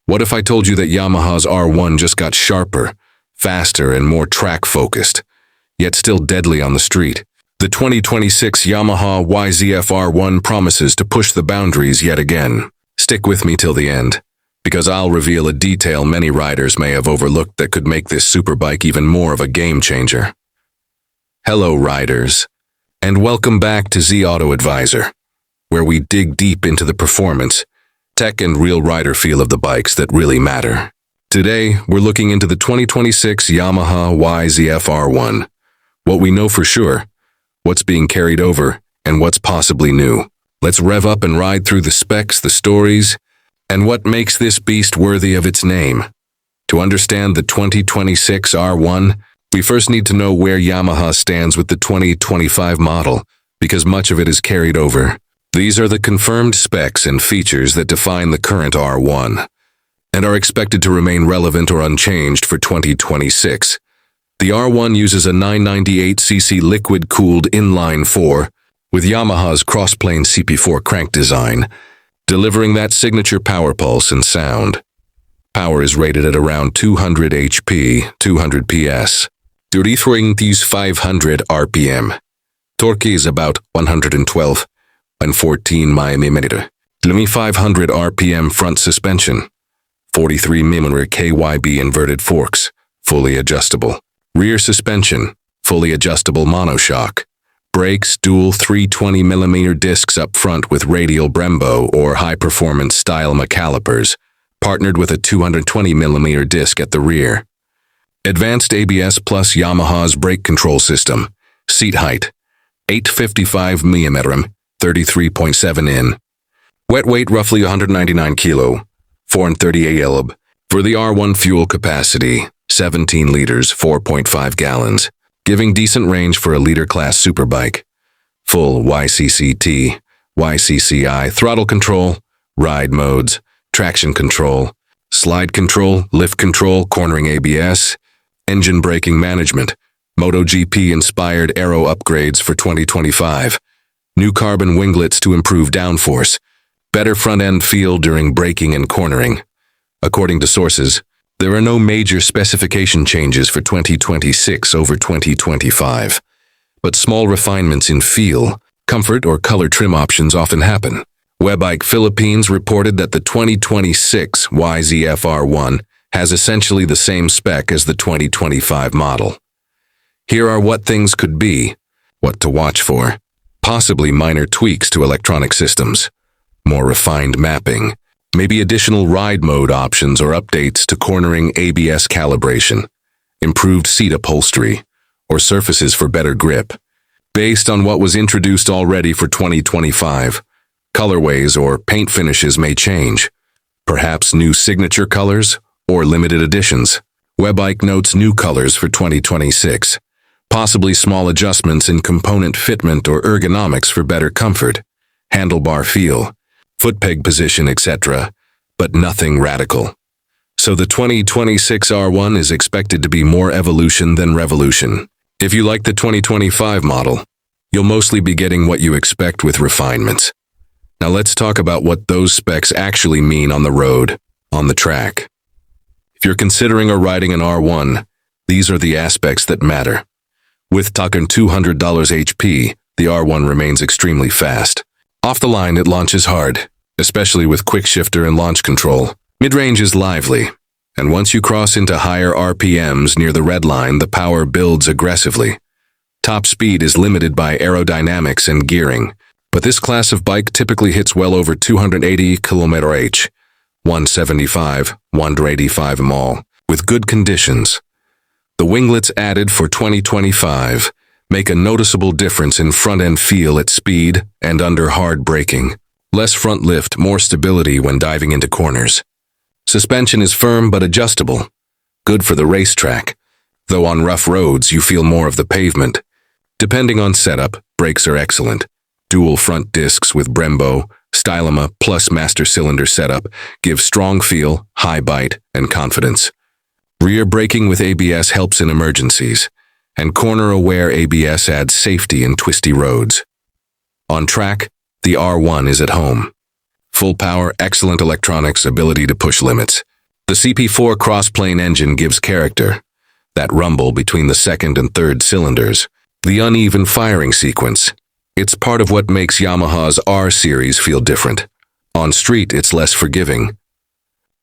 What if I told you that Yamaha's R1 just got sharper, faster, and more track-focused, yet still deadly on the street? The 2026 Yamaha YZF-R1 promises to push the boundaries yet again. Stick with me till the end, because I'll reveal a detail many riders may have overlooked that could make this superbike even more of a game-changer. Hello, riders, and welcome back to Z Auto Advisor, where we dig deep into the performance, tech, and real rider feel of the bikes that really matter. Today, we're looking into the 2026 Yamaha YZF-R1, what we know for sure, what's being carried over, and what's possibly new. Let's rev up and ride through the specs, the stories, and what makes this beast worthy of its name. To understand the 2026 R1, we first need to know where Yamaha stands with the 2025 model, because much of it is carried over. These are the confirmed specs and features that define the current R1, and are expected to remain relevant or unchanged for 2026. The R1 uses a 998cc liquid-cooled inline-4 with Yamaha's crossplane CP4 crank design, delivering that signature power pulse and sound. Power is rated at around 200 HP, 200 PS. 3,500 RPM. Torque is about 112 and 14 mm. 500 RPM front suspension. 43 mm KYB inverted forks, fully adjustable. Rear suspension, fully adjustable monoshock. Brakes, dual 320 mm discs up front with radial Brembo or high-performance style calipers, partnered with a 220 mm disc at the rear. Advanced ABS plus Yamaha's brake control system. Seat height, 855 mm, 33.7 in. Wet weight roughly 199 kilo, 438 lb. For the R1 fuel capacity, 17 liters, 4.5 gallons, giving decent range for a liter-class superbike. Full YCCT, YCCI throttle control, ride modes, traction control, slide control, lift control, cornering ABS, engine braking management, MotoGP-inspired aero upgrades for 2025, new carbon winglets to improve downforce, better front-end feel during braking and cornering. According to sources, there are no major specification changes for 2026 over 2025, but small refinements in feel, comfort, or color trim options often happen. Webike Philippines reported that the 2026 YZF-R1 has essentially the same spec as the 2025 model. Here are what things could be, what to watch for. Possibly minor tweaks to electronic systems, more refined mapping, maybe additional ride mode options or updates to cornering ABS calibration, improved seat upholstery, or surfaces for better grip. Based on what was introduced already for 2025, colorways or paint finishes may change, perhaps new signature colors or limited editions. Webike notes new colors for 2026, possibly small adjustments in component fitment or ergonomics for better comfort, handlebar feel, foot peg position, etc., but nothing radical. So the 2026 R1 is expected to be more evolution than revolution. If you like the 2025 model, you'll mostly be getting what you expect with refinements. Now let's talk about what those specs actually mean on the road, on the track. If you're considering or riding an R1, these are the aspects that matter. With talking $200 HP, the R1 remains extremely fast. Off the line, it launches hard, especially with quick shifter and launch control. Mid-range is lively, and once you cross into higher RPMs near the red line, the power builds aggressively. Top speed is limited by aerodynamics and gearing, but this class of bike typically hits well over 280 km/h, 175, 185 mall, with good conditions. The winglets added for 2025 make a noticeable difference in front-end feel at speed and under hard braking. Less front lift, more stability when diving into corners. Suspension is firm but adjustable, good for the racetrack, though on rough roads you feel more of the pavement. Depending on setup, brakes are excellent. Dual front discs with Brembo, Stylema plus master cylinder setup give strong feel, high bite, and confidence. Rear braking with ABS helps in emergencies, and corner-aware ABS adds safety in twisty roads. On track, the R1 is at home. Full power, excellent electronics, ability to push limits. The CP4 crossplane engine gives character, that rumble between the second and third cylinders, the uneven firing sequence. It's part of what makes Yamaha's R series feel different. On street, it's less forgiving.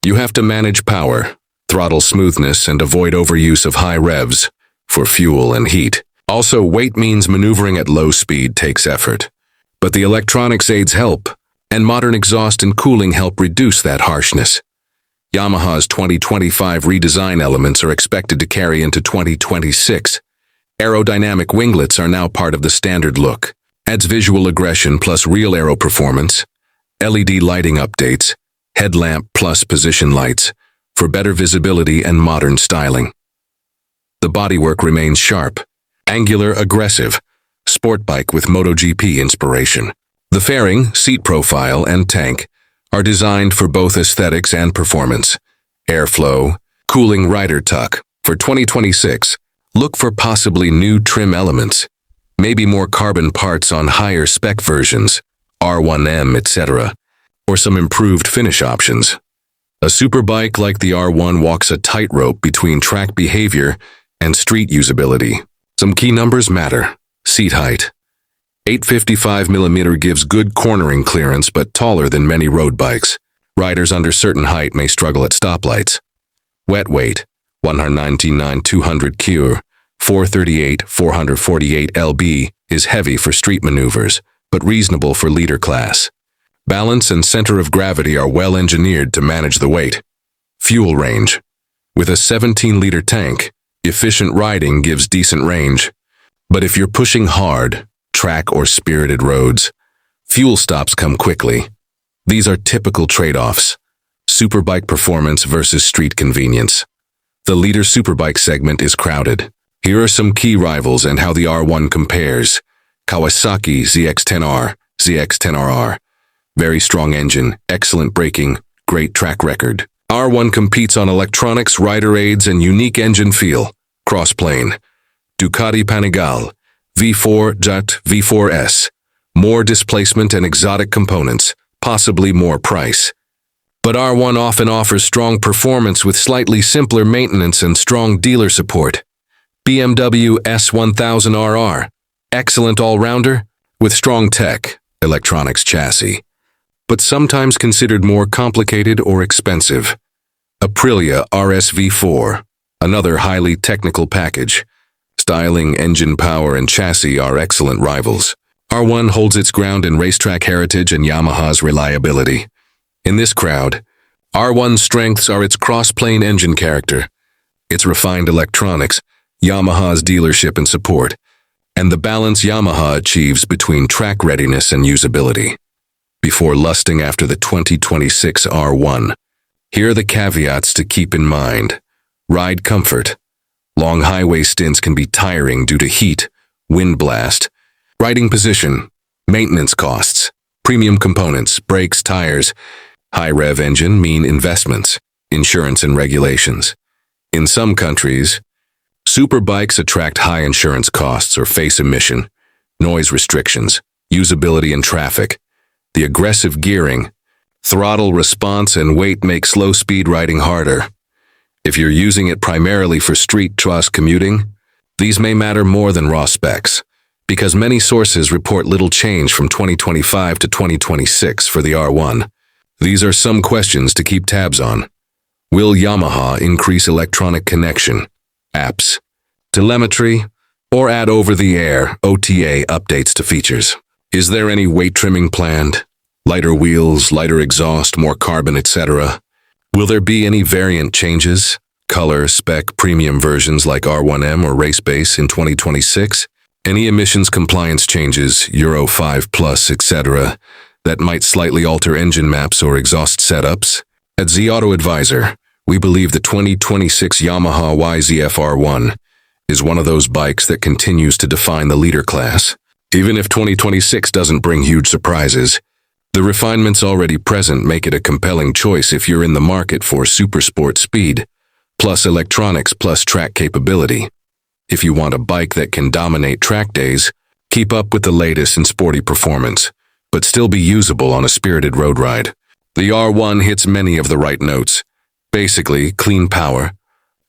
You have to manage power, throttle smoothness, and avoid overuse of high revs for fuel and heat. Also, weight means maneuvering at low speed takes effort. But the electronics aids help, and modern exhaust and cooling help reduce that harshness. Yamaha's 2025 redesign elements are expected to carry into 2026. Aerodynamic winglets are now part of the standard look. Adds visual aggression plus real aero performance. LED lighting updates, headlamp plus position lights, for better visibility and modern styling. The bodywork remains sharp, angular, aggressive, sport bike with MotoGP inspiration. The fairing, seat profile, and tank are designed for both aesthetics and performance. Airflow, cooling rider tuck. For 2026, look for possibly new trim elements, maybe more carbon parts on higher spec versions, R1M, etc., or some improved finish options. A superbike like the R1 walks a tightrope between track behavior and street usability. Some key numbers matter. Seat height. 855mm gives good cornering clearance but taller than many road bikes. Riders under certain height may struggle at stoplights. Wet weight, 199-200 kg, 438-448 lb, is heavy for street maneuvers, but reasonable for leader class. Balance and center of gravity are well engineered to manage the weight. Fuel range. With a 17-liter tank, efficient riding gives decent range. But if you're pushing hard, track or spirited roads, fuel stops come quickly. These are typical trade-offs. Superbike performance versus street convenience. The leader superbike segment is crowded. Here are some key rivals and how the R1 compares. Kawasaki ZX-10R, ZX-10RR. Very strong engine, excellent braking, great track record. R1 competes on electronics, rider aids, and unique engine feel. Crossplane. Ducati Panigale V4 V4S. More displacement and exotic components, possibly more price. But R1 often offers strong performance with slightly simpler maintenance and strong dealer support. BMW S1000RR. Excellent all-rounder with strong tech, electronics chassis, but sometimes considered more complicated or expensive. Aprilia RS-V4. Another highly technical package. Styling, engine power, and chassis are excellent rivals. R1 holds its ground in racetrack heritage and Yamaha's reliability. In this crowd, R1's strengths are its cross-plane engine character, its refined electronics, Yamaha's dealership and support, and the balance Yamaha achieves between track readiness and usability. Before lusting after the 2026 R1, here are the caveats to keep in mind. Ride comfort. Long highway stints can be tiring due to heat, wind blast. Riding position, maintenance costs, premium components, brakes, tires. High rev engine mean investments, insurance and regulations. In some countries, superbikes attract high insurance costs or face emission, noise restrictions, usability and traffic. The aggressive gearing, throttle response, and weight make slow-speed riding harder. If you're using it primarily for street trust commuting, these may matter more than raw specs, because many sources report little change from 2025 to 2026 for the R1. These are some questions to keep tabs on. Will Yamaha increase electronic connection, apps, telemetry, or add over-the-air OTA updates to features? Is there any weight trimming planned? Lighter wheels, lighter exhaust, more carbon, etc.? Will there be any variant changes, color, spec, premium versions like R1M or Race Base in 2026? Any emissions compliance changes, Euro 5 Plus, etc., that might slightly alter engine maps or exhaust setups? At Z Auto Advisor, we believe the 2026 Yamaha YZF-R1 is one of those bikes that continues to define the leader class. Even if 2026 doesn't bring huge surprises, the refinements already present make it a compelling choice if you're in the market for super sport speed, plus electronics plus track capability. If you want a bike that can dominate track days, keep up with the latest in sporty performance, but still be usable on a spirited road ride. The R1 hits many of the right notes. Basically, clean power,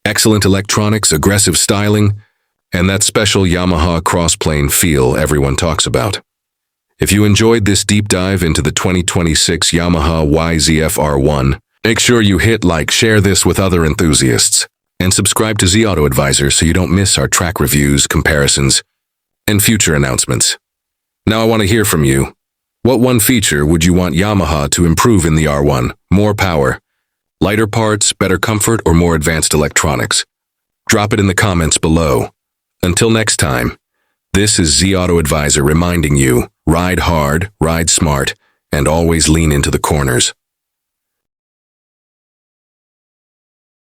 excellent electronics, aggressive styling, and that special Yamaha crossplane feel everyone talks about. If you enjoyed this deep dive into the 2026 Yamaha YZF-R1, make sure you hit like, share this with other enthusiasts, and subscribe to Z Auto Advisor so you don't miss our track reviews, comparisons, and future announcements. Now I want to hear from you. What one feature would you want Yamaha to improve in the R1? More power, lighter parts, better comfort, or more advanced electronics? Drop it in the comments below. Until next time, this is Z Auto Advisor reminding you, ride hard, ride smart, and always lean into the corners.